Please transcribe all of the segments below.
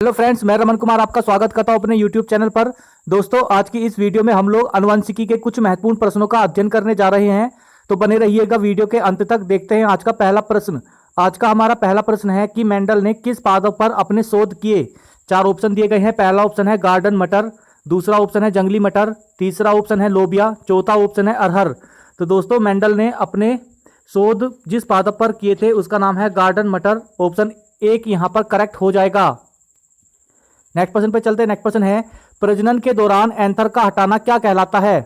Hello friends, मैं रमन कुमार आपका स्वागत करता हूं अपने यूट्यूब चैनल पर। दोस्तों, आज की इस वीडियो में हम लोग आनुवंशिकी के कुछ महत्वपूर्ण प्रश्नों का अध्ययन करने जा रहे हैं। तो बने रहिएगा वीडियो के अंत तक। देखते हैं आज का पहला प्रश्न। आज का हमारा पहला प्रश्न है कि मेंडल ने किस पादप पर अपने शोध किए। चार ऑप्शन दिए गए हैं। पहला ऑप्शन है गार्डन मटर, दूसरा ऑप्शन है जंगली मटर, तीसरा ऑप्शन है लोबिया, चौथा ऑप्शन है अरहर। तो दोस्तों, मेंडल ने अपने शोध जिस पादप पर किए थे उसका नाम है गार्डन मटर। ऑप्शन एक यहाँ पर करेक्ट हो जाएगा। नेक्स्ट क्वेश्चन पे चलते हैं। नेक्स्ट क्वेश्चन है प्रजनन के दौरान एंथर का हटाना क्या कहलाता है।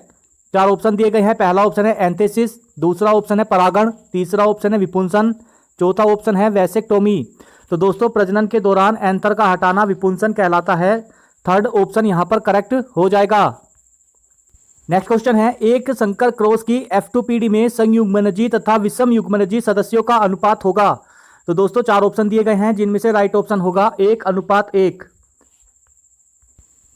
चार ऑप्शन दिए गए हैं। पहला ऑप्शन है एंथेसिस, दूसरा ऑप्शन है परागण, तीसरा ऑप्शन है विपुंसन, चौथा ऑप्शन है वैसेक्टोमी। तो दोस्तों, प्रजनन के दौरान एंथर का हटाना विपुंसन कहलाता है। थर्ड ऑप्शन यहां पर करेक्ट हो जाएगा। नेक्स्ट क्वेश्चन है एक संकर क्रॉस की F2PD में संयुग्मनजी तथा विषम युग्मनजी सदस्यों का अनुपात होगा। तो दोस्तों, चार ऑप्शन दिए गए हैं जिनमें से राइट ऑप्शन होगा 1:1।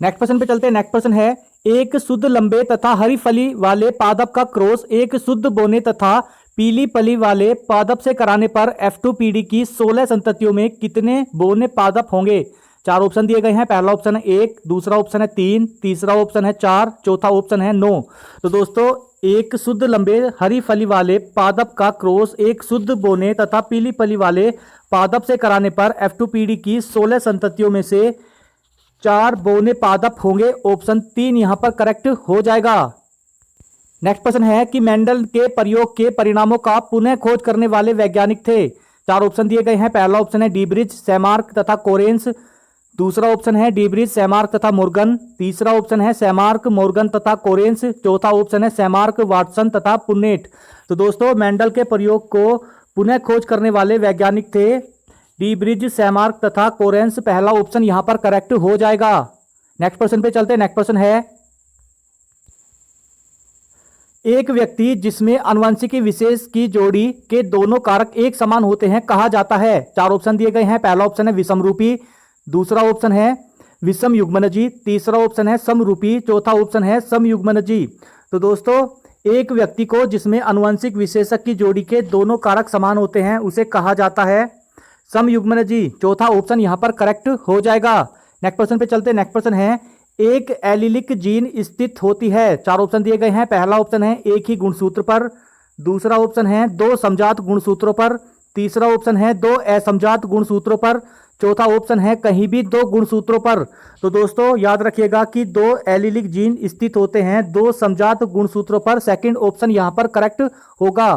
नेक्स्ट क्वेश्चन पे चलते हैं। नेक्स्ट क्वेश्चन है एक शुद्ध लंबे तथा हरी फली वाले पादप का क्रॉस एक शुद्ध बोने तथा पीली फली वाले पादप से कराने पर F2PD की 16 संततियों में कितने बोने पादप होंगे। चार ऑप्शन दिए गए हैं। पहला ऑप्शन है 1, दूसरा ऑप्शन है 3, तीसरा ऑप्शन है 4, चौथा ऑप्शन है 9। तो दोस्तों, एक शुद्ध लंबे हरी फली वाले पादप का क्रॉस एक शुद्ध बोने तथा पीली फली वाले पादप से कराने पर F2PD की 16 संततियों में से 4 बोने पादप होंगे। ऑप्शन 3 यहां पर करेक्ट हो जाएगा। नेक्स्ट प्रश्न है कि मेंडल के प्रयोग के परिणामों का पुनः खोज करने वाले वैज्ञानिक थे। चार ऑप्शन दिए गए हैं। पहला ऑप्शन है डीब्रिज, सैमार्क तथा कोरेंस, दूसरा ऑप्शन है डीब्रिज, सैमार्क तथा मोर्गन, तीसरा ऑप्शन है सैमार्क, मोर्गन तथा कोरेंस, चौथा ऑप्शन है सैमार्क, वाटसन तथा पुन्नेट। तो दोस्तों, मेंडल के प्रयोग को पुनः खोज करने वाले वैज्ञानिक थे डीब्रिज, सैमार्क तथा कोरेंस। पहला ऑप्शन यहां पर करेक्ट हो जाएगा। नेक्स्ट क्वेश्चन पे चलते हैं। नेक्स्ट क्वेश्चन है एक व्यक्ति जिसमें आनुवंशिकी विशेष की जोड़ी के दोनों कारक एक समान होते हैं कहा जाता है। चार ऑप्शन दिए गए हैं। पहला ऑप्शन है विषमरूपी, दूसरा ऑप्शन है विषम युग्मनजी, तीसरा ऑप्शन है समरूपी, चौथा ऑप्शन है समयुग्मनजी। तो दोस्तों, एक व्यक्ति को जिसमें आनुवंशिक विशेषक की जोड़ी के दोनों कारक समान होते हैं उसे कहा जाता है समयुग्मनजी। चौथा ऑप्शन यहां पर करेक्ट हो जाएगा। नेक्स्ट क्वेश्चन पे चलते हैं। नेक्स्ट क्वेश्चन है एक एलिलिक जीन स्थित होती है। चार ऑप्शन दिए गए हैं। पहला ऑप्शन है एक ही गुणसूत्र पर, दूसरा ऑप्शन है 2 समजात गुणसूत्रों पर, तीसरा ऑप्शन है 2 असमजात गुणसूत्रों पर, चौथा ऑप्शन है कहीं भी 2 गुणसूत्रों पर। तो दोस्तों, याद रखिएगा कि 2 एलिलिक जीन स्थित होते हैं 2 समजात गुणसूत्रों पर। सेकंड ऑप्शन यहां पर करेक्ट होगा।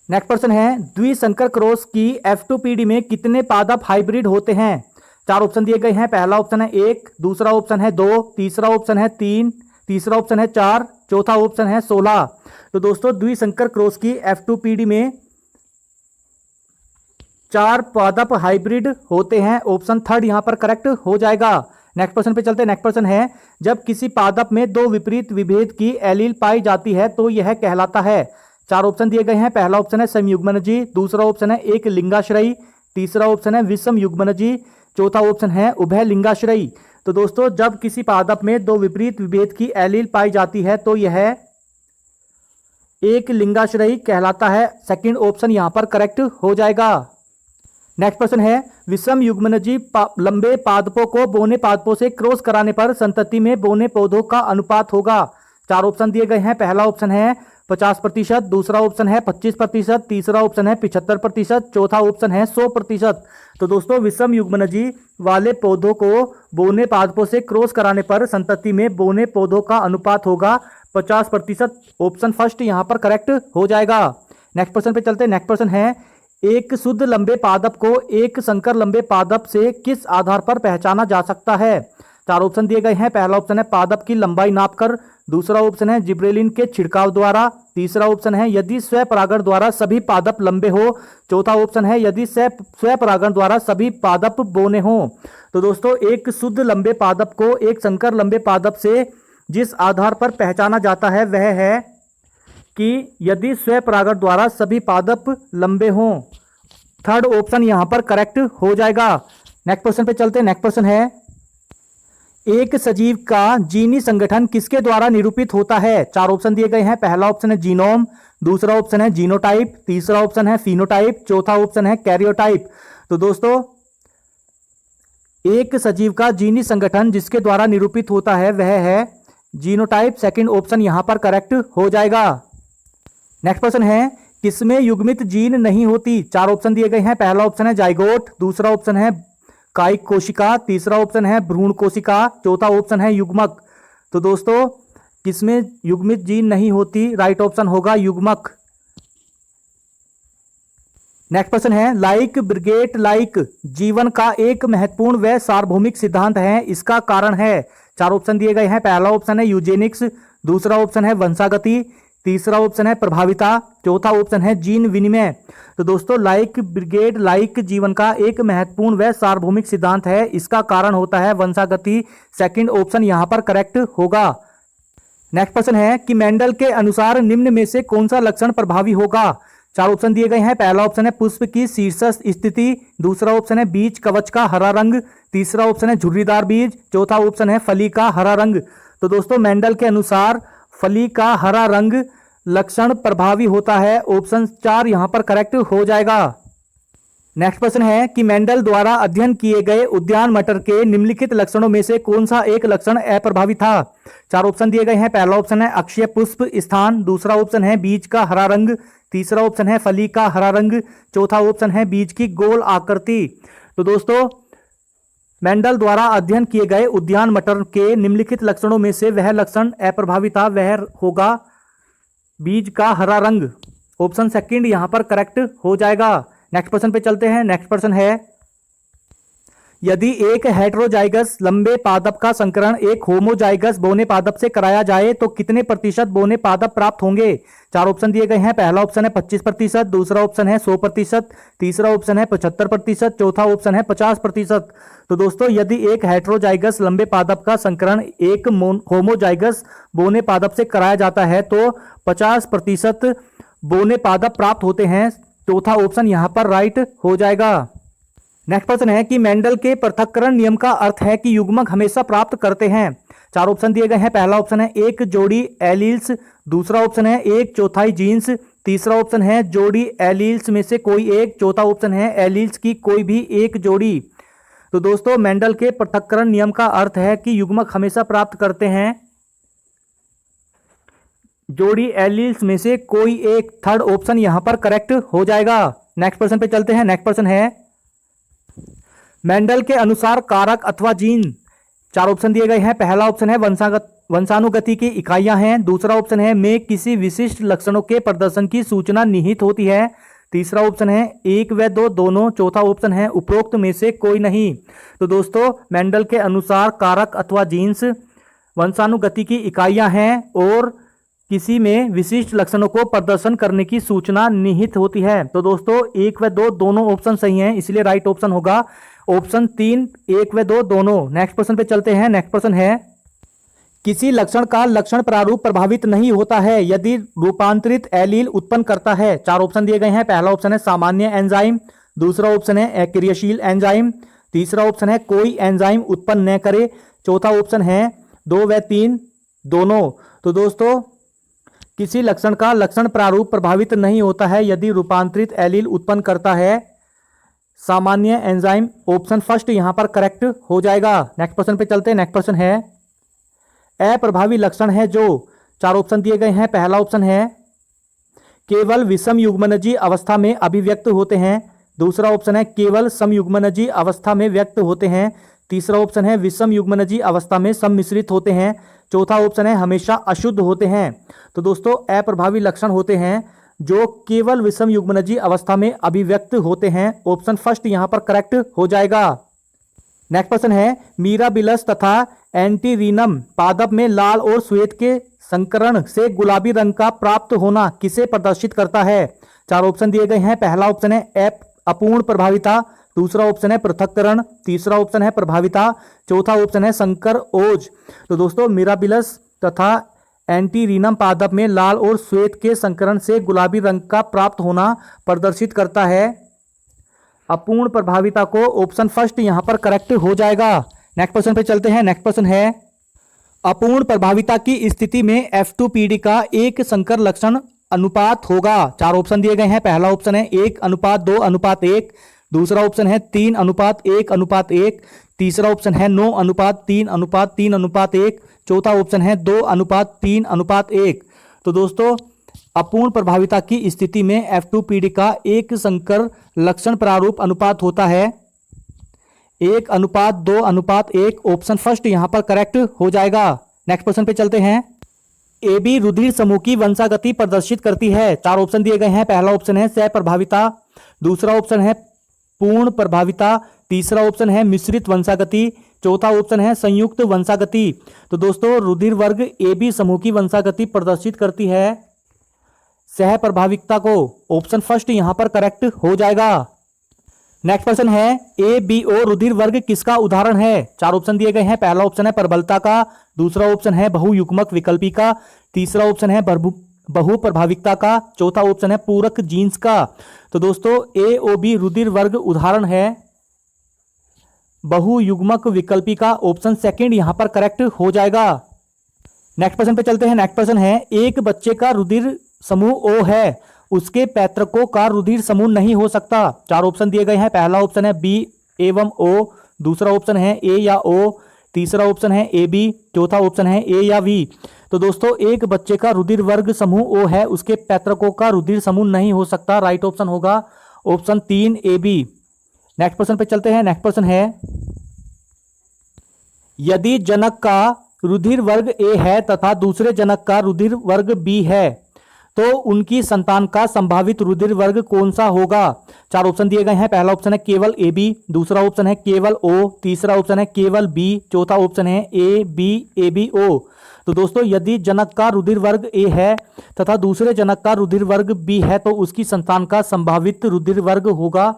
नेक्स्ट क्वेश्चन है द्विसंकर क्रॉस की F2PD में कितने पादप हाइब्रिड होते हैं। चार ऑप्शन दिए गए हैं। पहला ऑप्शन है 1, दूसरा ऑप्शन है 2, तीसरा ऑप्शन है 3, तीसरा ऑप्शन है 4, चौथा ऑप्शन है 16। तो दोस्तों, द्विसंकर क्रॉस की F2PD में 4 पादप हाइब्रिड होते हैं। ऑप्शन थर्ड यहां पर करेक्ट हो जाएगा। नेक्स्ट क्वेश्चन पे चलते हैं। नेक्स्ट क्वेश्चन है जब किसी पादप में 2 विपरीत विभेद की एलील पाई जाती है तो यह कहलाता है। चार ऑप्शन दिए गए हैं। पहला ऑप्शन है संयुग्मनजी, दूसरा ऑप्शन है एक लिंगाश्रयी, तीसरा ऑप्शन है विषम युग्मनजी, चौथा ऑप्शन है उभय लिंगाश्रयी। तो दोस्तों, जब किसी पादप में 2 विपरीत विभेद की एलील पाई जाती है तो यह एक लिंगाश्रयी कहलाता है। सेकंड ऑप्शन यहां पर करेक्ट हो जाएगा। नेक्स्ट क्वेश्चन है विषम युग्मनजी लंबे पादपों को बोने पादपों से क्रॉस कराने पर संतति में बोने पौधों का अनुपात होगा। चार ऑप्शन दिए गए हैं। पहला ऑप्शन है 50%, दूसरा ऑप्शन है 25%, तीसरा ऑप्शन है 75%, चौथा ऑप्शन है 100%। तो दोस्तों, विषम युग्मनजी वाले पौधों को बोने पादपों से क्रॉस कराने पर संतति में बोने पौधों का अनुपात होगा 50%। ऑप्शन फर्स्ट यहां पर करेक्ट हो जाएगा। नेक्स्ट क्वेश्चन पे चलते हैं। नेक्स्ट क्वेश्चन है एक शुद्ध लंबे पादप को एक संकर लंबे पादप से किस आधार पर पहचाना जा सकता है। चार ऑप्शन दिए गए हैं। पहला ऑप्शन है पादप की लंबाई नापकर, दूसरा ऑप्शन है जिब्रेलिन के छिड़काव द्वारा, तीसरा ऑप्शन है यदि स्वपरागण द्वारा सभी पादप लंबे हो, चौथा ऑप्शन है यदि स्वपरागण द्वारा सभी पादप बोने हो। तो दोस्तों, एक शुद्ध लंबे पादप को एक संकर लंबे पादप से जिस आधार पर पहचाना जाता है वह है कि यदि स्वपरागण द्वारा सभी पादप लंबे हों। थर्ड ऑप्शन यहां पर करेक्ट हो जाएगा। नेक्स्ट क्वेश्चन पे चलते हैं। नेक्स्ट क्वेश्चन है एक सजीव का जीनी संगठन किसके द्वारा निरूपित होता है। चार ऑप्शन दिए गए हैं। पहला ऑप्शन है जीनोम, दूसरा ऑप्शन है जीनोटाइप, तीसरा ऑप्शन है फिनोटाइप, चौथा ऑप्शन है कैरियोटाइप। तो दोस्तों, एक सजीव का जीनी संगठन जिसके द्वारा निरूपित होता है वह है जीनोटाइप। सेकंड ऑप्शन यहां पर करेक्ट हो जाएगा। नेक्स्ट क्वेश्चन है किसमें युग्मित जीन नहीं होती? चार ऑप्शन दिए गए हैं। पहला ऑप्शन है जाइगोट, दूसरा ऑप्शन है कायिक कोशिका, तीसरा ऑप्शन है भ्रूण कोशिका, चौथा ऑप्शन है युग्मक। तो दोस्तों किसमें युग्मित जीन नहीं होती? राइट ऑप्शन होगा युग्मक। नेक्स्ट क्वेश्चन है लाइक ब्रिगेड लाइक जीवन का एक महत्वपूर्ण व सार्वभौमिक सिद्धांत है, इसका कारण है। चार ऑप्शन दिए गए हैं। पहला ऑप्शन है यूजेनिक्स, दूसरा ऑप्शन है वंशागति, तीसरा ऑप्शन है प्रभाविता, चौथा ऑप्शन है जीन विनिमय। तो दोस्तों लाइक ब्रिगेड लाइक जीवन का एक महत्वपूर्ण व सार्वभौमिक सिद्धांत है, इसका कारण होता है वंशागति। सेकंड ऑप्शन यहां पर करेक्ट होगा। नेक्स्ट क्वेश्चन है कि मेंडल के अनुसार निम्न में से कौन सा लक्षण प्रभावी होगा? चार ऑप्शन दिए गए हैं। पहला ऑप्शन है पुष्प की शीर्षस्थ स्थिति, दूसरा ऑप्शन है बीज कवच का हरा रंग, तीसरा ऑप्शन है झुर्रीदार बीज, चौथा ऑप्शन है फली का हरा रंग। तो दोस्तों मेंडल के अनुसार फली का हरा रंग लक्षण प्रभावी होता है। ऑप्शन 4 यहां पर करेक्ट हो जाएगा। नेक्स्ट क्वेश्चन है कि मेंडल द्वारा अध्ययन किए गए उद्यान मटर के निम्नलिखित लक्षणों में से कौन सा एक लक्षण अप्रभावी था? चार ऑप्शन दिए गए हैं। पहला ऑप्शन है अक्षय पुष्प स्थान, दूसरा ऑप्शन है बीज का हरा रंग, तीसरा ऑप्शन है फली का हरा रंग, चौथा ऑप्शन है बीज की गोल आकृति। तो दोस्तों मेंडल द्वारा अध्ययन किए गए उद्यान मटर के निम्नलिखित लक्षणों में से वह लक्षण अप्रभावी था, वह होगा बीज का हरा रंग। ऑप्शन सेकंड यहां पर करेक्ट हो जाएगा। नेक्स्ट क्वेश्चन पे चलते हैं। नेक्स्ट क्वेश्चन है यदि एक हेटेरोजाइगस लंबे पादप का संकरण एक होमोजाइगस बोने पादप से कराया जाए तो कितने प्रतिशत बोने पादप प्राप्त होंगे? चार ऑप्शन दिए गए हैं। पहला ऑप्शन है 25%, दूसरा ऑप्शन है 100%, तीसरा ऑप्शन है 75%, चौथा ऑप्शन है 50%। तो दोस्तों यदि एक हेटेरोजाइगस लंबे पादप का संकरण एक होमोजाइगस बोने पादप से कराया जाता है तो 50% बोने पादप प्राप्त होते हैं। चौथा ऑप्शन यहां पर राइट हो जाएगा। नेक्स्ट क्वेश्चन है कि मेंडल के पृथक्करण नियम का अर्थ है कि युग्मक हमेशा प्राप्त करते हैं। चार ऑप्शन दिए गए हैं। पहला ऑप्शन है एक जोड़ी एलील्स, दूसरा ऑप्शन है एक चौथाई जीन्स, तीसरा ऑप्शन है जोड़ी एलील्स में से कोई एक, चौथा ऑप्शन है एलील्स की कोई भी एक जोड़ी। तो दोस्तों मेंडल के पृथक्करण नियम का अर्थ है कि युग्मक हमेशा प्राप्त करते हैं जोड़ी एलील्स में से कोई एक। थर्ड ऑप्शन यहां पर करेक्ट हो जाएगा। नेक्स्ट क्वेश्चन पे चलते हैं। नेक्स्ट क्वेश्चन है मेंडल के अनुसार कारक अथवा जीन। चार ऑप्शन दिए गए हैं। पहला ऑप्शन है वंशानुगति की इकाइयां हैं, दूसरा ऑप्शन है में किसी विशिष्ट लक्षणों के प्रदर्शन की सूचना निहित होती है, तीसरा ऑप्शन है 1 व 2 दोनों, चौथा ऑप्शन है उपरोक्त में से कोई नहीं। तो दोस्तों मेंडल के अनुसार कारक अथवा जीन्स वंशानुगति की इकाइयां हैं और किसी में विशिष्ट लक्षणों को प्रदर्शन करने की सूचना निहित होती है। तो दोस्तों 1 व 2 दोनों ऑप्शन सही हैं, इसलिए राइट ऑप्शन होगा ऑप्शन 3 1 व 2 दोनों। नेक्स्ट क्वेश्चन पे चलते हैं। नेक्स्ट क्वेश्चन है किसी लक्षण का लक्षण प्रारूप प्रभावित नहीं होता है यदि रूपांतरित एलील उत्पन्न करता है। चार ऑप्शन दिए गए हैं। पहला ऑप्शन है सामान्य एंजाइम, दूसरा ऑप्शन है अक्रियशील एंजाइम, तीसरा ऑप्शन है कोई एंजाइम उत्पन्न न करे, चौथा ऑप्शन है 2 व 3 दोनों। तो दोस्तों किसी लक्षण का लक्षण प्रारूप प्रभावित नहीं होता है यदि रूपांतरित एलील उत्पन्न करता है सामान्य एंजाइम। ऑप्शन फर्स्ट यहां पर करेक्ट हो जाएगा। नेक्स्ट क्वेश्चन पे चलते हैं। नेक्स्ट क्वेश्चन है अप्रभावी लक्षण है जो। चार ऑप्शन दिए गए हैं। पहला ऑप्शन है केवल विषम युग्मनजी अवस्था में अभिव्यक्त होते हैं, दूसरा ऑप्शन है केवल समयुग्मनजी अवस्था में व्यक्त होते हैं, तीसरा ऑप्शन है विषम युग्मनजी अवस्था में सम्मिश्रित होते हैं, चौथा ऑप्शन है हमेशा अशुद्ध होते हैं। तो दोस्तों अप्रभावी लक्षण होते हैं जो केवल विषम युग्मनजी अवस्था में अभिव्यक्त होते हैं। ऑप्शन फर्स्ट यहां पर करेक्ट हो जाएगा। नेक्स्ट क्वेश्चन है मीराबिलस तथा एंटीरीनम पादप में लाल और श्वेत के संकरण से गुलाबी रंग का प्राप्त होना किसे प्रदर्शित करता है? चार ऑप्शन दिए गए हैं। पहला ऑप्शन है अपूर्ण प्रभाविता, दूसरा ऑप्शन है पृथक्करण, तीसरा ऑप्शन है प्रभाविता, चौथा ऑप्शन है संकर ओज। तो दोस्तों मिराबिलस तथा एंटीरीनम पादप में लाल और श्वेत के संकरण से गुलाबी रंग का प्राप्त होना प्रदर्शित करता है अपूर्ण प्रभाविता को। ऑप्शन फर्स्ट यहां पर करेक्ट हो जाएगा। नेक्स्ट क्वेश्चन पे चलते हैं। नेक्स्ट क्वेश्चन है अपूर्ण प्रभाविता की स्थिति में F2PD का एक संकर लक्षण अनुपात होगा। चार ऑप्शन दिए गए हैं। पहला ऑप्शन है 1:2:1, दूसरा ऑप्शन है 3:1:1, तीसरा ऑप्शन है 9:3:3:1, चौथा ऑप्शन है 2:3:1। तो दोस्तों अपूर्ण प्रभाविता की स्थिति में F2PD का एक संकर लक्षण प्रारूप अनुपात होता है 1:2:1। ऑप्शन फर्स्ट यहां पर करेक्ट हो जाएगा। नेक्स्ट क्वेश्चन पे चलते हैं। AB रुधिर समूह की वंशागति प्रदर्शित करती है। 4 ऑप्शन दिए गए हैं। पहला ऑप्शन है सहप्रभाविता, दूसरा ऑप्शन है पूर्ण प्रभाविता, तीसरा ऑप्शन है मिश्रित वंशागति, चौथा ऑप्शन है संयुक्त वंशागति। तो दोस्तों रुधिर वर्ग AB समूह की वंशागति प्रदर्शित करती है सहप्रभाविता को। ऑप्शन फर्स्ट यहां पर करेक्ट हो जाएगा। नेक्स्ट क्वेश्चन है ABO रुधिर वर्ग किसका उदाहरण है। 4 ऑप्शन दिए गए हैं। पहला ऑप्शन है प्रबलता का, दूसरा ऑप्शन है बहुयुग्मक विकल्पी का, तीसरा ऑप्शन है बहुप्रभाविकता का, चौथा ऑप्शन है पूरक जीन्स का। तो दोस्तों AOB रुधिर वर्ग उदाहरण है बहुयुग्मक विकल्पी का। ऑप्शन सेकंड यहां पर करेक्ट हो जाएगा। नेक्स्ट क्वेश्चन पे चलते हैं। नेक्स्ट क्वेश्चन है एक बच्चे का रुधिर समूह O है, उसके पैतृकों का रुधिर समूह नहीं हो सकता। 4 ऑप्शन दिए गए हैं। पहला ऑप्शन है B एवं O, दूसरा ऑप्शन है A या O, तीसरा ऑप्शन है AB, चौथा ऑप्शन है A या V। तो दोस्तों एक बच्चे का रुधिर वर्ग समूह O है, उसके पैतृकों का रुधिर समूह नहीं हो सकता। राइट ऑप्शन होगा ऑप्शन 3 AB। नेक्स्ट क्वेश्चन पे चलते हैं। नेक्स्ट क्वेश्चन है यदि जनक का रुधिर वर्ग A है तथा दूसरे जनक का रुधिर वर्ग B है तो उनकी संतान का संभावित रुधिर वर्ग कौन सा होगा। 4 ऑप्शन दिए गए हैं। पहला ऑप्शन है केवल AB, दूसरा ऑप्शन है केवल O, तीसरा ऑप्शन है केवल B, चौथा ऑप्शन है ABABO। तो दोस्तों यदि जनक का रुधिर वर्ग A है तथा दूसरे जनक का रुधिर वर्ग B है तो उसकी संतान का संभावित रुधिर वर्ग होगा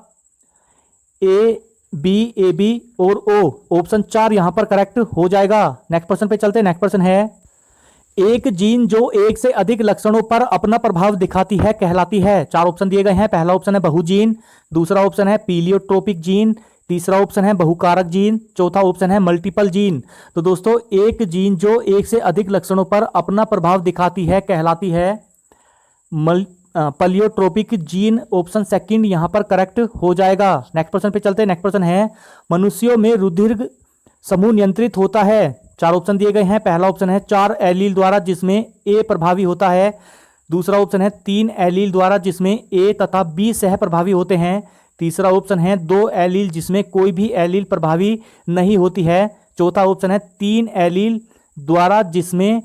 ABAB और O। ऑप्शन 4 यहां पर करेक्ट हो जाएगा। नेक्स्ट क्वेश्चन पे चलते हैं। नेक्स्ट क्वेश्चन है एक जीन जो एक से अधिक लक्षणों पर अपना प्रभाव दिखाती है कहलाती है। 4 ऑप्शन दिए गए हैं। पहला ऑप्शन है बहुजीन, दूसरा ऑप्शन है पीलियोट्रोपिक जीन, तीसरा ऑप्शन है बहुकारक जीन, चौथा ऑप्शन है मल्टीपल जीन। तो दोस्तों एक जीन जो एक से अधिक लक्षणों पर अपना प्रभाव दिखाती है कहलाती है पलियोट्रोपिक जीन। ऑप्शन सेकंड यहां पर करेक्ट हो जाएगा। नेक्स्ट क्वेश्चन पे चलते हैं। नेक्स्ट क्वेश्चन है मनुष्यों में रुधिर समूह नियंत्रित होता है। 4 ऑप्शन दिए गए हैं। पहला ऑप्शन है 4 एलील द्वारा जिसमें A प्रभावी होता है, दूसरा ऑप्शन है 3 एलील द्वारा जिसमें A तथा B सह प्रभावी होते हैं, तीसरा ऑप्शन है 2 एलील जिसमें कोई भी एलील प्रभावी नहीं होती है, चौथा ऑप्शन है 3 एलील द्वारा जिसमें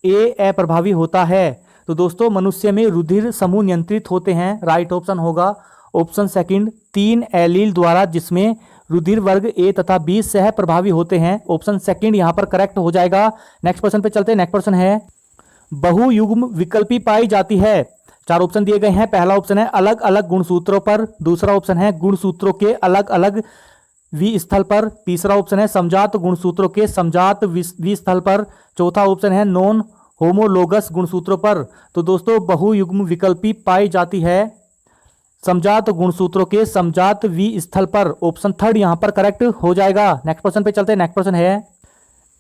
A अप्रभावी होता है। तो दोस्तों मनुष्य में रुधिर समूह नियंत्रित होते हैं। राइट ऑप्शन होगा ऑप्शन सेकंड 3 एलील द्वारा जिसमें रुधिर वर्ग A तथा B सह प्रभावी होते हैं। ऑप्शन सेकंड यहां पर करेक्ट हो जाएगा। नेक्स्ट क्वेश्चन पे चलते हैं। नेक्स्ट क्वेश्चन है बहुयुग्म विकल्पी पाई जाती है। 4 ऑप्शन दिए गए हैं। पहला ऑप्शन है अलग अलग गुणसूत्रों पर, दूसरा ऑप्शन है गुणसूत्रों के अलग अलग V स्थल पर, तीसरा ऑप्शन है समजात गुणसूत्रों के समजात V स्थल पर, चौथा ऑप्शन है नॉन होमोलोगस गुणसूत्रों पर। तो दोस्तों बहुयुग्म विकल्पी पाई जाती है समजात गुणसूत्रों के समजात V स्थल पर। ऑप्शन थर्ड यहां पर करेक्ट हो जाएगा। नेक्स्ट क्वेश्चन पे चलते हैं। नेक्स्ट क्वेश्चन है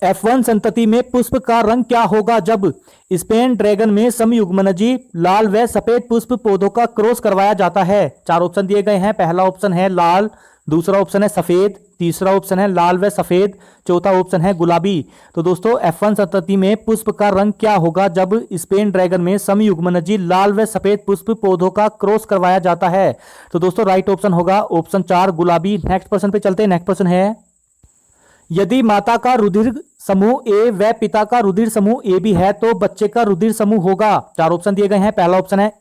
F1 संतति में पुष्प का रंग क्या होगा जब स्पेन ड्रैगन में समयुग्मनजी लाल व सफेद पुष्प पौधों का क्रॉस करवाया जाता है। 4 ऑप्शन दिए गए हैं। पहला ऑप्शन है लाल, दूसरा ऑप्शन है सफेद, तीसरा ऑप्शन है लाल व सफेद, चौथा ऑप्शन है गुलाबी। तो दोस्तों F1 संतति में पुष्प का रंग क्या होगा जब स्पेन ड्रैगन में समयुग्मनजी लाल व सफेद पुष्प पौधों का क्रॉस करवाया जाता है। तो दोस्तों राइट ऑप्शन होगा ऑप्शन 4 गुलाबी। नेक्स्ट क्वेश्चन पे चलते हैं। नेक्स्ट क्वेश्चन है यदि माता का रुधिर समूह A व पिता का रुधिर समूह AB है तो बच्चे का रुधिर समूह होगा। 4 ऑप्शन दिए गए हैं। पहला ऑप्शन है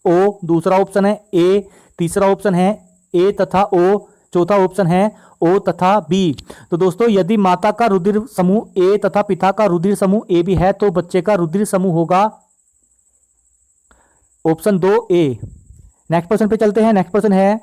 O, दूसरा ऑप्शन है A, तीसरा ऑप्शन है A तथा O, चौथा ऑप्शन है O तथा B। तो दोस्तों यदि माता का रुधिर समूह A तथा पिता का रुधिर समूह AB है तो बच्चे का रुधिर समूह होगा ऑप्शन 2A। नेक्स्ट क्वेश्चन पे चलते हैं। नेक्स्ट क्वेश्चन है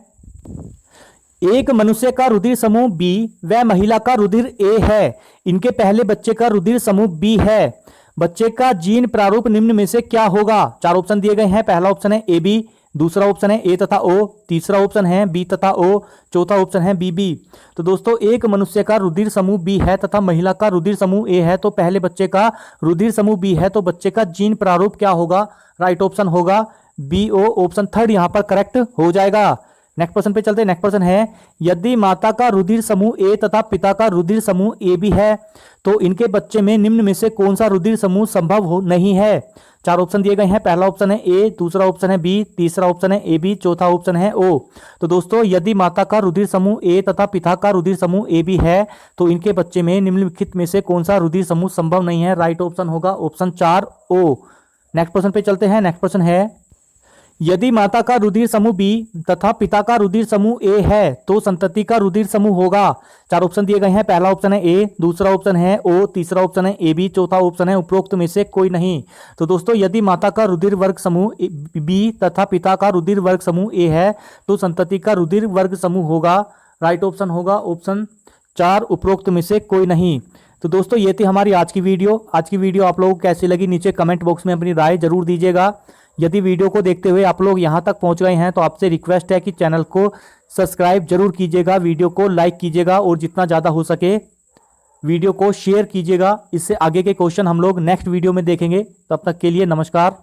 एक मनुष्य का रुधिर समूह B व महिला का रुधिर A है, इनके पहले बच्चे का रुधिर समूह B है, बच्चे का जीन प्रारूप निम्न में से क्या होगा। 4 ऑप्शन दिए गए हैं। पहला ऑप्शन है AB, दूसरा ऑप्शन है A तथा O, तीसरा ऑप्शन है B तथा O, चौथा ऑप्शन है BB। तो दोस्तों एक मनुष्य का रुधिर समूह B है तथा महिला का रुधिर समूह A है तो पहले बच्चे का रुधिर समूह B है तो बच्चे का जीन प्रारूप क्या होगा। राइट ऑप्शन होगा BO। ऑप्शन थर्ड यहां पर करेक्ट हो जाएगा। नेक्स्ट प्रश्न पे चलते हैं। नेक्स्ट प्रश्न है, यदि माता का रुधिर समूह ए तथा पिता का रुधिर समूह ए बी है तो इनके बच्चे में निम्न में से कौन सा रुधिर समूह संभव हो नहीं है। 4 ऑप्शन दिए गए हैं। पहला ऑप्शन है ए, दूसरा ऑप्शन है बी, तीसरा ऑप्शन है ए बी, चौथा ऑप्शन है ओ। तो दोस्तों यदि माता का रुधिर समूह ए तथा पिता का रुधिर समूह ए बी है तो इनके बच्चे में निम्नलिखित में से कौन सा रुधिर समूह संभव नहीं है। राइट ऑप्शन होगा ऑप्शन 4 ओ। नेक्स्ट प्रश्न पे चलते हैं। नेक्स्ट प्रश्न है, यदि माता का रुधिर समूह बी तथा पिता का रुधिर समूह ए है तो संतति का रुधिर समूह होगा। 4 ऑप्शन दिए गए हैं। पहला ऑप्शन है ए, दूसरा ऑप्शन है ओ, तीसरा ऑप्शन है ए बी, चौथा ऑप्शन है उपरोक्त में से कोई नहीं। तो दोस्तों यदि माता का रुधिर वर्ग समूह बी तथा पिता का रुधिर वर्ग समूह ए है तो संतति का रुधिर वर्ग समूह होगा। राइट ऑप्शन होगा ऑप्शन 4 उपरोक्त में से कोई नहीं। तो दोस्तों ये थी हमारी आज की वीडियो। आज की वीडियो आप लोगों को कैसी लगी नीचे कमेंट बॉक्स में अपनी राय जरूर दीजिएगा। यदि वीडियो को देखते हुए आप लोग यहाँ तक पहुँच गए हैं तो आपसे रिक्वेस्ट है कि चैनल को सब्सक्राइब जरूर कीजिएगा, वीडियो को लाइक कीजिएगा और जितना ज़्यादा हो सके वीडियो को शेयर कीजिएगा। इससे आगे के क्वेश्चन हम लोग नेक्स्ट वीडियो में देखेंगे। तब तक के लिए नमस्कार।